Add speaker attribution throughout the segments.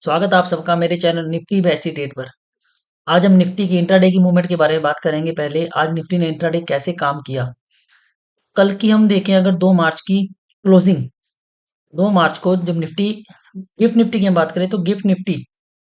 Speaker 1: स्वागत आप सबका मेरे चैनल निफ्टी बेस्ट डेट पर। आज हम निफ्टी की इंट्राडे की मूवमेंट के बारे में बात करेंगे। पहले आज निफ्टी ने इंट्राडे कैसे काम किया। कल की हम देखें अगर 2 मार्च की क्लोजिंग, 2 मार्च को जब गिफ्ट निफ्टी की हम बात करें तो गिफ्ट निफ्टी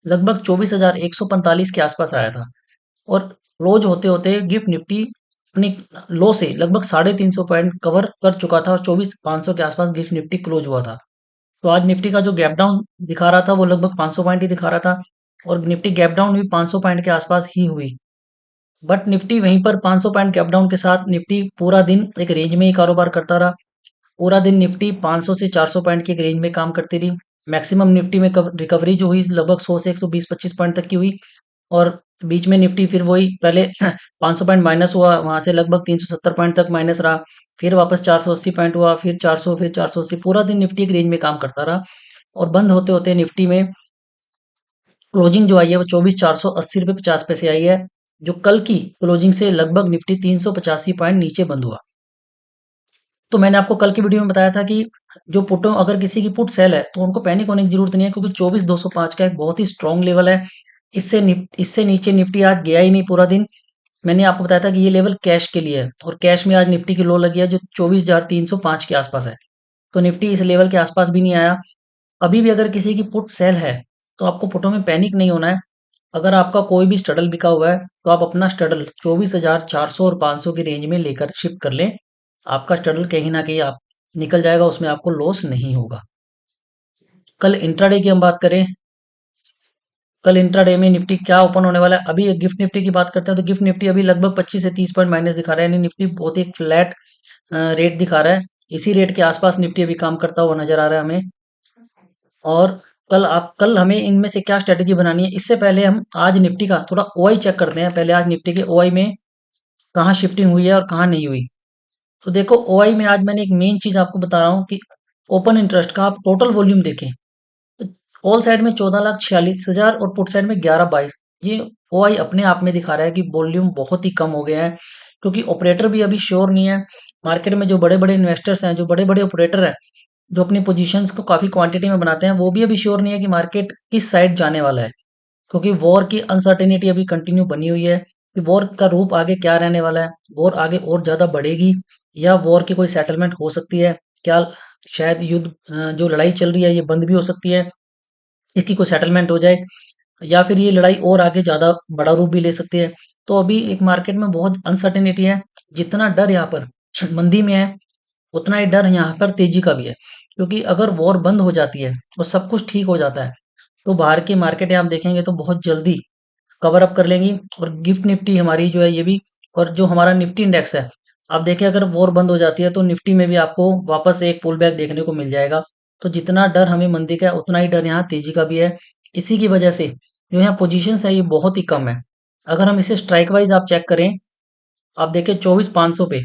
Speaker 1: लगभग 24,145 के आसपास आया था और क्लोज होते होते गिफ्ट निफ्टी अपनी लो से लगभग 350 पॉइंट कवर कर चुका था और 24,500 के आसपास गिफ्ट निफ्टी क्लोज हुआ था। तो आज निफ्टी का जो गैप डाउन दिखा रहा था वो लगभग 500 पॉइंट ही दिखा रहा था और निफ्टी गैप डाउन भी 500 पॉइंट के आसपास ही हुई। बट निफ्टी वहीं पर 500 पॉइंट गैप डाउन के साथ निफ्टी पूरा दिन एक रेंज में ही कारोबार करता रहा। पूरा दिन निफ्टी 500 से 400 पॉइंट की एक रेंज में काम करती रही। मैक्सिमम निफ्टी में रिकवरी जो हुई लगभग 100 से 120-25 पॉइंट तक की हुई और बीच में निफ्टी फिर वही पहले 500 पॉइंट माइनस हुआ, वहां से लगभग 370 पॉइंट तक माइनस रहा, फिर वापस 480 पॉइंट हुआ, फिर 400, फिर 480। पूरा दिन निफ्टी एक रेंज में काम करता रहा और बंद होते होते निफ्टी में क्लोजिंग जो आई है वो 24,480 रुपये 50 पैसे आई है, जो कल की क्लोजिंग से लगभग निफ्टी 385 पॉइंट नीचे बंद हुआ। तो मैंने आपको कल की वीडियो में बताया था कि जो पुटों अगर किसी की पुट सेल है तो उनको पैनिक होने की जरूरत नहीं है, क्योंकि 24,205 का एक बहुत ही स्ट्रॉन्ग लेवल है। इससे नीचे निफ्टी आज गया ही नहीं पूरा दिन। मैंने आपको बताया था कि ये लेवल कैश के लिए है और कैश में आज निफ्टी की लो लगी है जो 24,305 के आसपास है। तो निफ्टी इस लेवल के आसपास भी नहीं आया। अभी भी अगर किसी की पुट सेल है तो आपको पुटों में पैनिक नहीं होना है। अगर आपका कोई भी स्टडल बिका हुआ है तो आप अपना स्टडल 24,400 और 500 की रेंज में लेकर शिफ्ट कर लें। आपका स्टडल कहीं ना कहीं आप निकल जाएगा, उसमें आपको लॉस नहीं होगा। कल इंट्राडे की हम बात करें, कल इंट्राडे में निफ्टी क्या ओपन होने वाला है। अभी एक गिफ्ट निफ्टी की बात करते हैं तो गिफ्ट निफ्टी अभी लगभग 25 से 30 पॉइंट माइनस दिखा रहा है, यानी निफ्टी बहुत ही फ्लैट रेट दिखा रहा है। इसी रेट के आसपास निफ्टी अभी काम करता हुआ नजर आ रहा है हमें। और कल हमें इनमें से क्या स्ट्रेटेजी बनानी है, इससे पहले हम आज निफ्टी का थोड़ा ओआई चेक करते हैं। पहले आज निफ्टी के ओआई में कहाँ शिफ्टिंग हुई है और कहाँ नहीं हुई। तो देखो ओआई में आज मैंने एक मेन चीज आपको बता रहा हूँ कि ओपन इंटरेस्ट का आप टोटल वॉल्यूम देखें तो कॉल साइड में 14,46,000 और पुट साइड में 11,22। ये ओआई अपने आप में दिखा रहा है कि वॉल्यूम बहुत ही कम हो गया है, क्योंकि ऑपरेटर भी अभी श्योर नहीं है। मार्केट में जो बड़े बड़े इन्वेस्टर्स हैं, जो बड़े बड़े ऑपरेटर हैं, जो अपनी पोजीशंस को काफी क्वांटिटी में बनाते हैं, वो भी अभी श्योर नहीं है कि मार्केट किस साइड जाने वाला है, क्योंकि वॉर की अनसर्टेनिटी अभी कंटिन्यू बनी हुई है कि वॉर का रूप आगे क्या रहने वाला है। वॉर आगे और ज्यादा बढ़ेगी या वॉर की कोई सेटलमेंट हो सकती है क्या, शायद युद्ध जो लड़ाई चल रही है ये बंद भी हो सकती है, इसकी कोई सेटलमेंट हो जाए, या फिर ये लड़ाई और आगे ज्यादा बड़ा रूप भी ले सकती है। तो अभी एक मार्केट में बहुत अनसर्टेनिटी है। जितना डर यहाँ पर मंदी में है, उतना ही डर यहाँ पर तेजी का भी है, क्योंकि अगर वॉर बंद हो जाती है और सब कुछ ठीक हो जाता है तो बाहर की मार्केटें आप देखेंगे तो बहुत जल्दी कवर अप कर लेंगी और गिफ्ट निफ्टी हमारी जो है ये भी, और जो हमारा निफ्टी इंडेक्स है, आप देखें अगर वॉर बंद हो जाती है तो निफ्टी में भी आपको वापस एक पुल बैक देखने को मिल जाएगा। तो जितना डर हमें मंदी का है उतना ही डर यहाँ तेजी का भी है। इसी की वजह से जो यहाँ पोजीशंस है ये बहुत ही कम है। अगर हम इसे स्ट्राइक वाइज आप चेक करें, आप देखें 24,500 पे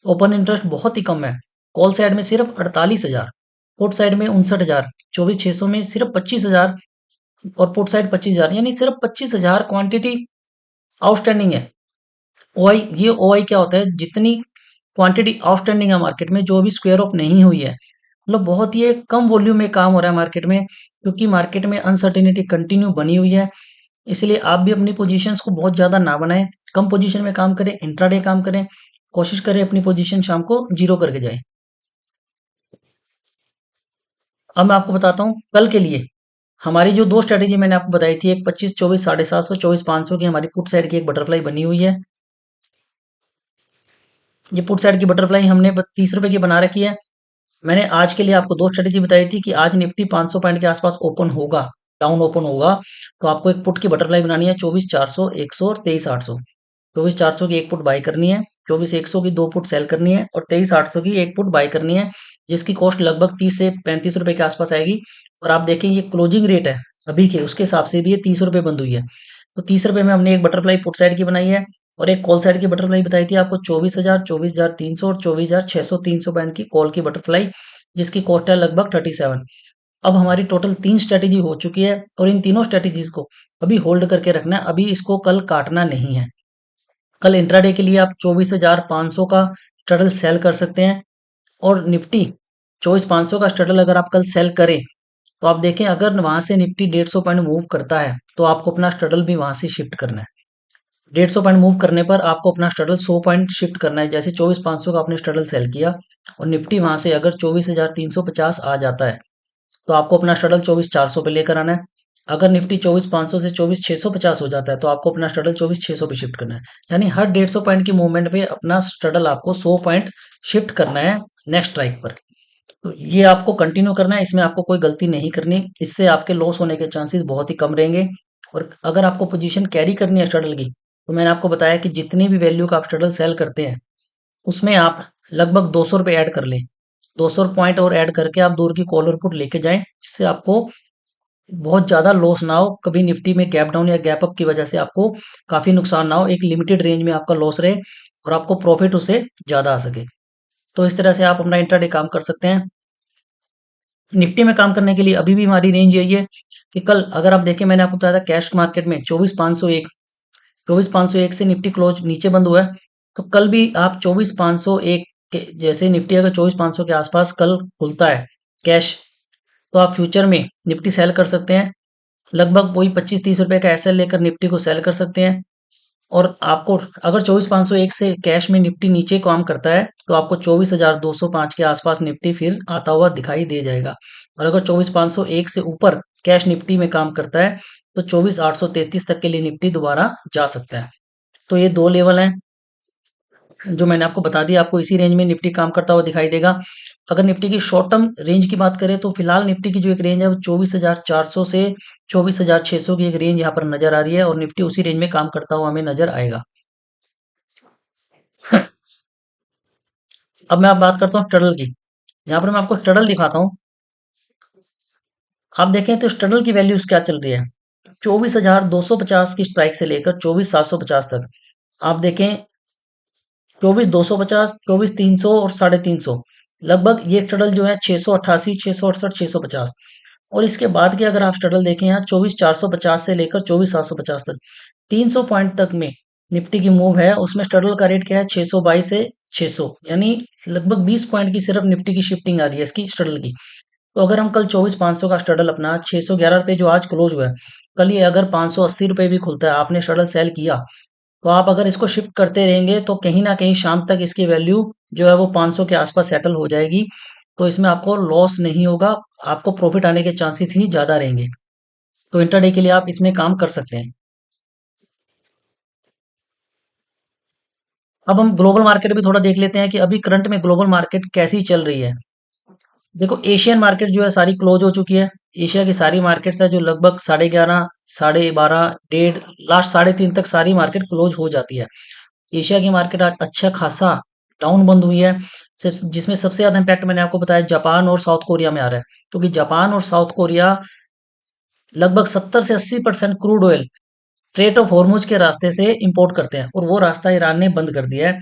Speaker 1: ओपन इंटरेस्ट बहुत ही कम है। कॉल साइड में सिर्फ 48,000, पुट साइड में 59,000, 24,600 में सिर्फ 25,000 और पुट साइड 25,000, यानी सिर्फ 25,000 क्वांटिटी आउटस्टैंडिंग है। ओआई, ये ओआई क्या होता है, जितनी क्वांटिटी आउटस्टैंडिंग है मार्केट में जो अभी स्क्वायर ऑफ नहीं हुई है, मतलब बहुत ही एक कम वॉल्यूम में काम हो रहा है मार्केट में, क्योंकि मार्केट में अनसर्टेनिटी कंटिन्यू बनी हुई है। इसलिए आप भी अपनी पोजीशंस को बहुत ज्यादा ना बनाएं, कम पोजीशन में काम करें, इंट्राडे काम करें, कोशिश करें अपनी पोजीशन शाम को जीरो करके जाए। अब मैं आपको बताता हूँ कल के लिए हमारी जो दो स्ट्रेटेजी मैंने आपको बताई थी, एक 25 24 750, 24 500 की हमारी पुट साइड की एक बटरफ्लाई बनी हुई है। ये पुट साइड की बटरफ्लाई हमने 30 रुपए की बना रखी है। मैंने आज के लिए आपको दो स्ट्रेटेजी बताई थी कि आज निफ्टी 500 पॉइंट के आसपास ओपन होगा, डाउन ओपन होगा, तो आपको एक पुट की बटरफ्लाई बनानी है 24,400, 100 और 23,800। 24,400 की एक पुट बाई करनी है, 24,100 की दो पुट सेल करनी है और 23,800 की एक पुट बाई करनी है, जिसकी कॉस्ट लगभग 30 से 35 रुपए के आसपास आएगी। और आप देखें ये क्लोजिंग रेट है अभी के, उसके हिसाब से भी ये 30 रुपए बंद हुई है। तो 30 रुपए में हमने एक बटरफ्लाई पुट साइड की बनाई है और एक कॉल साइड की बटरफ्लाई बताई थी आपको 24,000, 24,300 और 24,600 300 पॉइंट की कॉल की बटरफ्लाई, जिसकी कॉस्ट है लगभग 37। अब हमारी टोटल 3 स्ट्रेटेजी हो चुकी है और इन तीनों स्ट्रेटेजीज को अभी होल्ड करके रखना है, अभी इसको कल काटना नहीं है। कल इंट्राडे के लिए आप 24,500 का स्ट्रडल सेल कर सकते हैं और निफ्टी 24,500 का स्ट्रडल अगर आप कल सेल करें तो आप देखें अगर वहां से निफ्टी 150 पॉइंट मूव करता है तो आपको अपना स्ट्रगल भी वहां से शिफ्ट करना है। 150 पॉइंट मूव करने पर आपको अपना स्ट्रगल 100 पॉइंट शिफ्ट करना है। जैसे 24,500 का आपने स्ट्रगल सेल किया और निफ्टी वहां से अगर 24,350 आ जाता है तो आपको अपना स्ट्रगल 24,400 पे लेकर आना है। अगर निफ्टी 24,500 से 24,650 हो जाता है तो आपको अपना स्ट्रगल 24,600 पे शिफ्ट करना है। यानी हर 150 पॉइंट की मूवमेंट पे अपना स्ट्रगल आपको 100 पॉइंट शिफ्ट करना है नेक्स्ट स्ट्राइक पर। तो ये आपको कंटिन्यू करना है, इसमें आपको कोई गलती नहीं करनी, इससे आपके लॉस होने के चांसेस बहुत ही कम रहेंगे। और अगर आपको पोजीशन कैरी करनी है स्ट्रगल की, तो मैंने आपको बताया कि जितनी भी वैल्यू का आप स्ट्रगल सेल करते हैं उसमें आप लगभग 200 रुपये ऐड कर लें। 200 पॉइंट और ऐड करके आप दूर की कॉल और पुट लेके जाएं, जिससे आपको बहुत ज़्यादा लॉस ना हो, कभी निफ्टी में गैप डाउन या गैप अप की वजह से आपको काफ़ी नुकसान ना हो, एक लिमिटेड रेंज में आपका लॉस रहे और आपको प्रॉफिट उससे ज़्यादा आ सके। तो इस तरह से आप अपना इंट्राडे काम कर सकते हैं। निफ्टी में काम करने के लिए अभी भी हमारी रेंज यही है कि कल अगर आप देखें, मैंने आपको बताया था कैश मार्केट में 24,501, 24,501 से निफ्टी क्लोज नीचे बंद हुआ है। तो कल भी आप 24,501 के जैसे निफ्टी अगर 24,500 के आसपास कल खुलता है कैश, तो आप फ्यूचर में निफ्टी सेल कर सकते हैं। लगभग वही 25-30 रुपए का एसएल लेकर निफ्टी को सेल कर सकते हैं। और आपको अगर 24,501 से कैश में निफ्टी नीचे काम करता है तो आपको 24,205 के आसपास निफ्टी फिर आता हुआ दिखाई दे जाएगा। और अगर 24,501 से ऊपर कैश निफ्टी में काम करता है तो 24,833 तक के लिए निफ्टी दोबारा जा सकता है। तो ये दो लेवल हैं जो मैंने आपको बता दिया, आपको इसी रेंज में निफ्टी काम करता हुआ दिखाई देगा। अगर निफ्टी की शॉर्ट टर्म रेंज की बात करें तो फिलहाल निफ्टी की जो एक रेंज है वो 24,400 से 24,600 की एक रेंज यहाँ पर नजर आ रही है और निफ्टी उसी रेंज में काम करता हुआ हमें नजर आएगा। अब मैं आप बात करता हूँ टर्टल की। यहाँ पर मैं आपको टर्टल दिखाता हूँ। आप देखें तो टर्टल की वैल्यूज क्या चल रही है। 24,250 की स्ट्राइक से लेकर 24,750 तक आप देखें, 24,250, 24,300 और 350, लगभग ये टर्टल जो है 688, 668, 650। और इसके बाद के अगर आप टर्टल देखें यहाँ 24,450 से लेकर 24,750 तक 300 पॉइंट तक में निफ्टी की मूव है, उसमें टर्टल का रेट क्या है 622 से 600, यानी लगभग 20 पॉइंट की सिर्फ निफ्टी की शिफ्टिंग आ रही है इसकी स्ट्रगल की। तो अगर हम कल 24,500 का स्ट्रगल अपना 611 रुपये जो आज क्लोज हुआ है, कल ये अगर 580 रुपये भी खुलता है, आपने स्ट्रगल सेल किया, तो आप अगर इसको शिफ्ट करते रहेंगे तो कहीं ना कहीं शाम तक इसकी वैल्यू जो है वो 500 के आसपास सेटल हो जाएगी। तो इसमें आपको लॉस नहीं होगा, आपको प्रॉफिट आने के चांसेस ही ज्यादा रहेंगे। तो इंट्राडे के लिए आप इसमें काम कर सकते हैं। अब हम ग्लोबल मार्केट भी थोड़ा देख लेते हैं कि अभी करंट में ग्लोबल मार्केट कैसी चल रही है। देखो एशियन मार्केट जो है सारी क्लोज हो चुकी है। एशिया की सारी मार्केट्स है जो लगभग 11:30, 12:30, डेढ़, लास्ट 3:30 तक सारी मार्केट क्लोज हो जाती है। एशिया की मार्केट आज अच्छा खासा डाउन बंद हुई है। सिर्फ जिसमें सबसे ज्यादा इम्पैक्ट मैंने आपको बताया जापान और साउथ कोरिया में आ रहा है, क्योंकि जापान और साउथ कोरिया लगभग 70 से 80% crude oil straight of Hormuz के रास्ते से इंपोर्ट करते हैं और वो रास्ता ईरान ने बंद कर दिया है।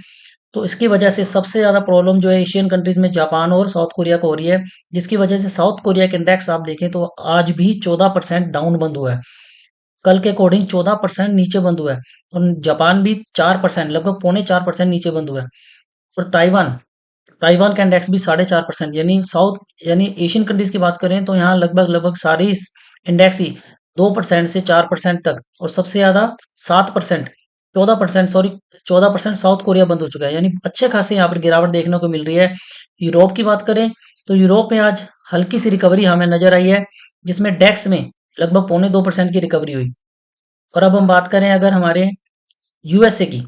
Speaker 1: तो इसकी वजह से सबसे ज्यादा प्रॉब्लम जो है एशियन कंट्रीज में जापान और साउथ कोरिया को हो रही है, जिसकी वजह से साउथ कोरिया के इंडेक्स आप देखें तो आज भी 14% डाउन बंद हुआ है। कल के अकॉर्डिंग 14% नीचे बंद हुआ है। और जापान भी 4%, लगभग 3.25% नीचे बंद हुआ है। और ताइवान ताइवान का इंडेक्स भी 4.5%, यानी साउथ यानी एशियन कंट्रीज की बात करें तो यहाँ लगभग लगभग सारी इंडेक्स ही 2% से 4% तक, और सबसे ज्यादा 7%, 14%, सॉरी 14% साउथ कोरिया बंद हो चुका है, यानी अच्छे खासे यहाँ पर गिरावट देखने को मिल रही है। यूरोप की बात करें तो यूरोप में आज हल्की सी रिकवरी हमें नजर आई है, जिसमें डेक्स में लगभग 0.25% की रिकवरी हुई। और अब हम बात करें अगर हमारे यूएसए की,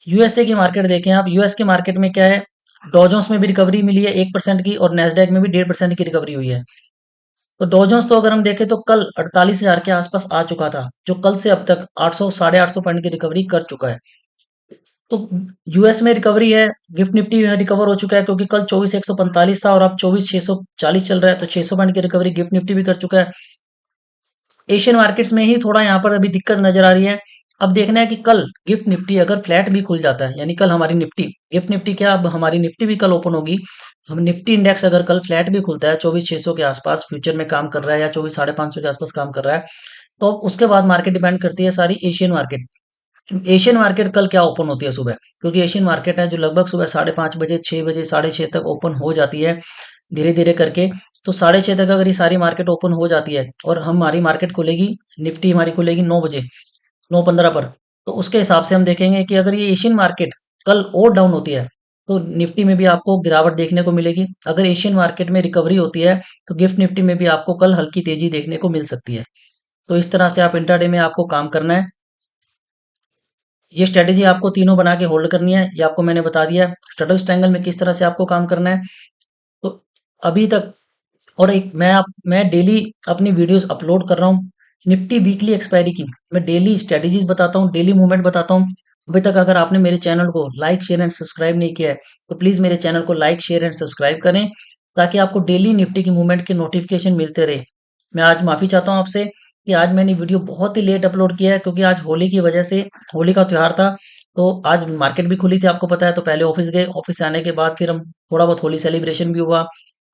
Speaker 1: यूएसए की मार्केट देखें आप, यूएस की मार्केट में क्या है, डॉजोंस में भी रिकवरी मिली है 1% की और नेस्डैक में भी 1.5% की रिकवरी हुई है। तो डॉजोंस तो अगर हम देखें तो कल 48,000 के आसपास आ चुका था, जो कल से अब तक 800 850 पॉइंट की रिकवरी कर चुका है। तो यूएस में रिकवरी है, गिफ्ट निफ्टी में रिकवर हो चुका है, क्योंकि कल 24,145 था और अब 24,640 चल रहा है, तो 600 पॉइंट की रिकवरी गिफ्ट निफ्टी भी कर चुका है। एशियन मार्केट्स में ही थोड़ा यहाँ पर अभी दिक्कत नजर आ रही है। अब देखना है कि कल गिफ्ट निफ्टी अगर फ्लैट भी खुल जाता है, यानी कल हमारी निफ्टी, गिफ्ट निफ्टी क्या, अब हमारी निफ्टी भी कल ओपन होगी। हम निफ्टी इंडेक्स अगर कल फ्लैट भी खुलता है 24,600 के आसपास फ्यूचर में काम कर रहा है या 24,550 के आसपास काम कर रहा है, तो उसके बाद मार्केट डिपेंड करती है सारी एशियन मार्केट। एशियन मार्केट कल क्या ओपन होती है सुबह, क्योंकि एशियन मार्केट है जो लगभग सुबह 5:30 बजे, 6 बजे, 6:30 तक ओपन हो जाती है। धीरे-धीरे करके। तो 6:30 तक अगर ये सारी मार्केट ओपन हो जाती है और हमारी मार्केट खुलेगी, निफ्टी हमारी खुलेगी 9 बजे, 9:15 पर। तो उसके हिसाब से हम देखेंगे कि अगर ये एशियन मार्केट कल और डाउन होती है, तो निफ्टी में भी आपको गिरावट देखने को मिलेगी। अगर एशियन मार्केट में रिकवरी होती है, तो गिफ्ट निफ्टी में भी आपको कल हल्की तेज़ी देखने को मिल सकती है। तो इस तरह से आप इंट्राडे में आपको काम करना है। ये स्ट्रैटेजी आपको तीनों बना के होल्ड करनी है, ये आपको मैंने बता दिया। टर्टल ट्रायंगल में किस तरह से आपको काम करना है। तो अभी तक और एक मैं डेली अपनी वीडियोस अपलोड कर रहा हूँ निफ्टी वीकली एक्सपायरी की। मैं डेली स्ट्रेटेजीज बताता हूँ, डेली मूवमेंट बताता हूँ। अभी तक अगर आपने मेरे चैनल को लाइक शेयर एंड सब्सक्राइब नहीं किया है, तो प्लीज़ मेरे चैनल को लाइक शेयर एंड सब्सक्राइब करें, ताकि आपको डेली निफ्टी की मूवमेंट के नोटिफिकेशन मिलते रहे। मैं आज माफ़ी चाहता हूँ आपसे कि आज मैंने वीडियो बहुत ही लेट अपलोड किया है, क्योंकि आज होली की वजह से, होली का त्योहार था। तो आज मार्केट भी खुली थी, आपको पता है। तो पहले ऑफिस गए, ऑफिस से आने के बाद फिर हम थोड़ा बहुत होली सेलिब्रेशन भी हुआ।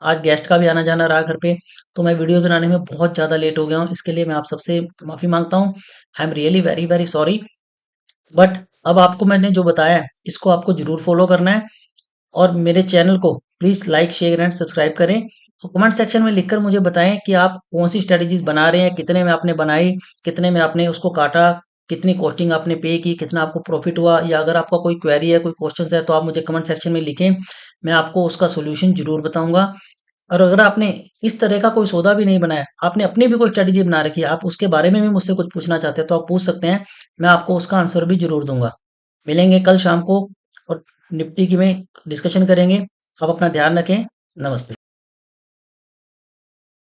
Speaker 1: आज गेस्ट का भी आना जाना रहा घर पे। तो मैं वीडियो बनाने में बहुत ज़्यादा लेट हो गया हूँ, इसके लिए मैं आप सबसे माफ़ी मांगता हूँ। I am really very very sorry. But अब आपको मैंने जो बताया है, इसको आपको ज़रूर फॉलो करना है। और मेरे चैनल को please like share and subscribe करें। तो कमेंट सेक्शन में लिखकर मुझे बताएं कि आप कौन सी स्ट्रेटजीज बना रहे हैं, कितने में आपने बनाई, कितने में आपने उसको काटा, कितनी कॉस्टिंग आपने पे की, कितना आपको प्रॉफिट हुआ। या अगर आपका कोई क्वेरी है, कोई क्वेश्चन है, तो आप मुझे कमेंट सेक्शन में लिखें। मैं आपको उसका सोल्यूशन जरूर बताऊंगा। और अगर आपने इस तरह का कोई सौदा भी नहीं बनाया, आपने अपनी भी कोई स्ट्रेटजी बना रखी है, आप उसके बारे में भी मुझसे कुछ पूछना चाहते हैं, तो आप पूछ सकते हैं। मैं आपको उसका आंसर भी जरूर दूंगा। मिलेंगे कल शाम को और निफ्टी की में डिस्कशन करेंगे। आप अपना ध्यान रखें। नमस्ते।